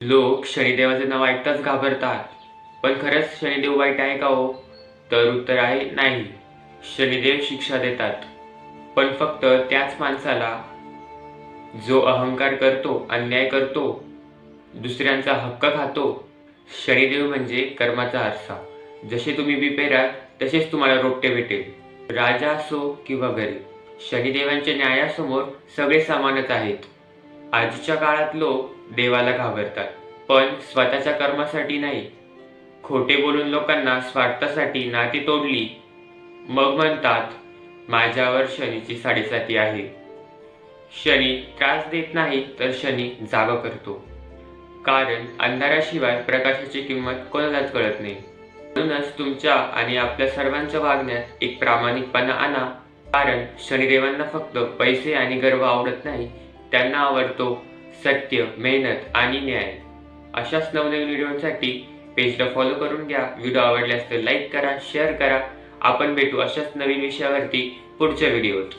लोक शनिदेवाचे नाव ऐकताच घाबरतात. पण खरंच शनिदेव वाईट आहे का हो? तर उत्तर आहे नाही. शनिदेव शिक्षा देतात, पण फक्त त्याच माणसाला जो अहंकार करतो, अन्याय करतो, दुसऱ्यांचा हक्क खातो. शनिदेव म्हणजे कर्माचा आरसा. जसे तुम्ही बी पेराल तसेच तुम्हाला रोपटे भेटेल. राजा असो किंवा गरीब, शनिदेवांच्या न्यायासमोर सगळे समानच आहेत. आजच्या काळात लोक देवाला घाबरतात, पण स्वतःच्या कर्मासाठी नाही. खोटे बोलून लोकांना स्वार्थासाठी नाती तोडली, मग म्हणतात माझ्यावर शनीची साडेसाती आहे. शनी त्रास देत नाही, तर शनी जागा करतो. कारण अंधाराशिवाय प्रकाशाची किंमत कोणालाच कळत नाही. म्हणूनच तुमच्या आणि आपल्या सर्वांच्या वागण्यात एक प्रामाणिकपणा आणा. कारण शनिदेवांना फक्त पैसे आणि गर्व आवडत नाही, त्यांना आवडतो सत्य, मेहनत आणि न्याय. अशाच नवनवीन व्हिडिओसाठी पेजला फॉलो करून घ्या. व्हिडिओ आवडल्यास तर लाईक करा, शेअर करा. आपण भेटू अशाच नवीन विषयावरती पुढच्या व्हिडिओत.